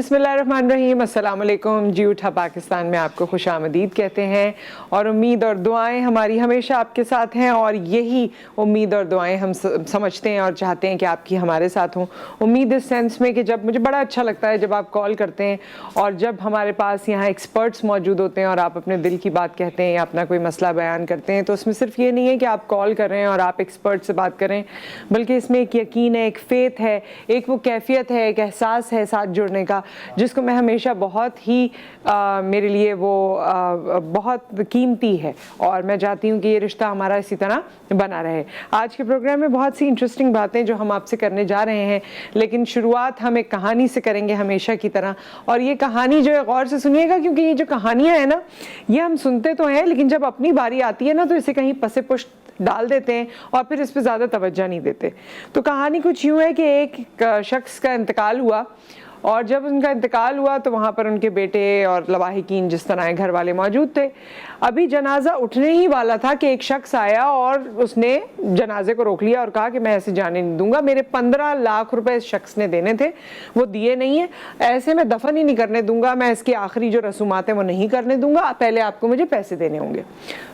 بسم اللہ الرحمن الرحیم، السلام علیکم جی اٹھا پاکستان میں آپ کو خوش آمدید کہتے ہیں، اور امید اور دعائیں ہماری ہمیشہ آپ کے ساتھ ہیں، اور یہی امید اور دعائیں ہم سمجھتے ہیں اور چاہتے ہیں کہ آپ کی ہمارے ساتھ ہوں۔ امید اس سینس میں کہ جب مجھے بڑا اچھا لگتا ہے جب آپ کال کرتے ہیں اور جب ہمارے پاس یہاں ایکسپرٹس موجود ہوتے ہیں اور آپ اپنے دل کی بات کہتے ہیں یا اپنا کوئی مسئلہ بیان کرتے ہیں، تو اس میں صرف یہ نہیں ہے کہ آپ کال کر رہے ہیں اور آپ ایکسپرٹ سے بات کریں، بلکہ اس میں ایک یقین ہے، ایک فیتھ ہے، ایک وہ کیفیت ہے، ایک احساس ہے ساتھ جڑنے کا، جس کو میں ہمیشہ بہت ہی میرے لیے وہ بہت قیمتی ہے، اور میں چاہتی ہوں کہ یہ رشتہ ہمارا اسی طرح بنا رہے۔ آج کے پروگرام میں بہت سی انٹرسٹنگ باتیں جو ہم آپ سے کرنے جا رہے ہیں، لیکن شروعات ہم ایک کہانی سے کریں گے ہمیشہ کی طرح، اور یہ کہانی جو ہے غور سے سنیے گا، کیونکہ یہ جو کہانیاں ہیں نا، یہ ہم سنتے تو ہیں لیکن جب اپنی باری آتی ہے نا تو اسے کہیں پس پشت ڈال دیتے ہیں اور پھر اس پہ زیادہ توجہ نہیں دیتے۔ تو کہانی کچھ یوں ہے کہ ایک شخص کا انتقال ہوا، اور جب ان کا انتقال ہوا تو وہاں پر ان کے بیٹے اور لواحقین جس طرح گھر والے موجود تھے۔ ابھی جنازہ اٹھنے ہی والا تھا کہ ایک شخص آیا اور اس نے جنازے کو روک لیا اور کہا کہ میں ایسے جانے نہیں دوں گا، میرے 15 لاکھ روپے اس شخص نے دینے تھے، وہ دیے نہیں ہیں، ایسے میں دفن ہی نہیں کرنے دوں گا، میں اس کی آخری جو رسومات ہیں وہ نہیں کرنے دوں گا، پہلے آپ کو مجھے پیسے دینے ہوں گے۔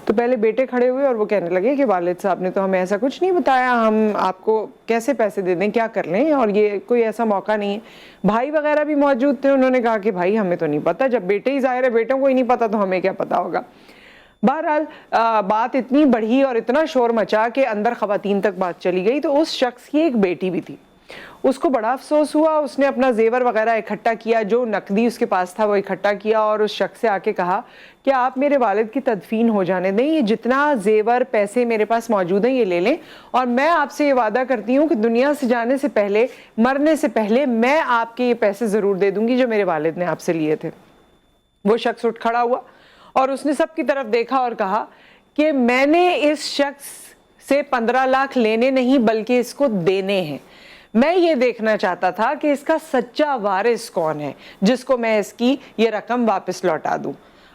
تو پہلے بیٹے کھڑے ہوئے اور وہ کہنے لگے کہ والد صاحب نے تو ہمیں ایسا کچھ نہیں بتایا، ہم آپ کو کیسے پیسے دے دیں، کیا کر لیں، اور یہ کوئی ایسا موقع نہیں ہے۔ بھائی وغیرہ بھی موجود تھے، انہوں نے کہا کہ بھائی ہمیں تو نہیں پتا، جب بیٹے ہی ظاہر ہے بیٹوں کو ہی نہیں پتا تو ہمیں کیا پتا ہوگا۔ بہرحال بات اتنی بڑھی اور اتنا شور مچا کہ اندر خواتین تک بات چلی گئی۔ تو اس شخص کی ایک بیٹی بھی تھی، اس کو بڑا افسوس ہوا، اس نے اپنا زیور وغیرہ اکٹھا کیا، جو نقدی اس کے پاس تھا وہ اکٹھا کیا، اور اس شخص سے آ کے کہا کہ آپ میرے والد کی تدفین ہو جانے دیں، یہ جتنا زیور پیسے میرے پاس موجود ہیں یہ لے لیں، اور میں آپ سے یہ وعدہ کرتی ہوں کہ دنیا سے جانے سے پہلے، مرنے سے پہلے میں آپ کے یہ پیسے ضرور دے دوں گی جو میرے والد نے آپ سے لیے تھے۔ وہ شخص اٹھ کھڑا ہوا اور اس نے سب کی طرف دیکھا اور کہا کہ میں نے اس شخص سے 15 لاکھ لینے نہیں بلکہ اس کو دینے ہیں، میں یہ دیکھنا چاہتا تھا کہ اس کا سچا وارث کون ہے جس کو میں اس کی یہ رقم واپس لوٹا دوں،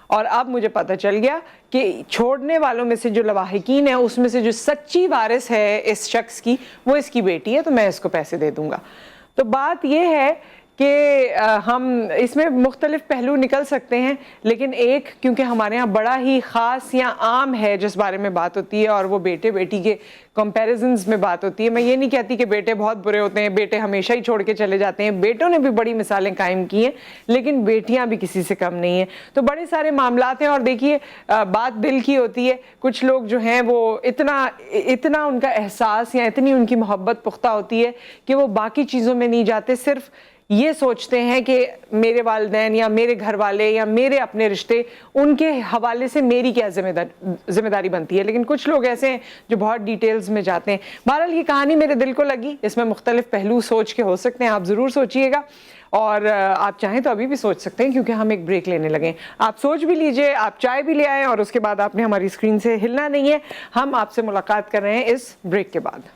اور اب مجھے پتہ چل گیا کہ چھوڑنے والوں میں سے جو لواحقین ہیں اس میں سے جو سچی وارث ہے اس شخص کی وہ اس کی بیٹی ہے، تو میں اس کو پیسے دے دوں گا۔ تو بات یہ ہے کہ ہم اس میں مختلف پہلو نکل سکتے ہیں، لیکن ایک کیونکہ ہمارے ہاں بڑا ہی خاص یا عام ہے جس بارے میں بات ہوتی ہے، اور وہ بیٹے بیٹی کے کمپیریزنز میں بات ہوتی ہے۔ میں یہ نہیں کہتی کہ بیٹے بہت برے ہوتے ہیں، بیٹے ہمیشہ ہی چھوڑ کے چلے جاتے ہیں، بیٹوں نے بھی بڑی مثالیں قائم کی ہیں، لیکن بیٹیاں بھی کسی سے کم نہیں ہیں۔ تو بڑے سارے معاملات ہیں، اور دیکھیے بات دل کی ہوتی ہے، کچھ لوگ جو ہیں وہ اتنا ان کا احساس یا اتنی ان کی محبت پختہ ہوتی ہے کہ وہ باقی چیزوں میں نہیں جاتے، صرف یہ سوچتے ہیں کہ میرے والدین یا میرے گھر والے یا میرے اپنے رشتے، ان کے حوالے سے میری کیا ذمہ داری بنتی ہے، لیکن کچھ لوگ ایسے ہیں جو بہت ڈیٹیلز میں جاتے ہیں۔ بہرحال یہ کہانی میرے دل کو لگی، اس میں مختلف پہلو سوچ کے ہو سکتے ہیں، آپ ضرور سوچئے گا، اور آپ چاہیں تو ابھی بھی سوچ سکتے ہیں کیونکہ ہم ایک بریک لینے لگے ہیں۔ آپ سوچ بھی لیجئے، آپ چائے بھی لے آئیں، اور اس کے بعد آپ نے ہماری اسکرین سے ہلنا نہیں ہے، ہم آپ سے ملاقات کر رہے ہیں اس بریک کے بعد۔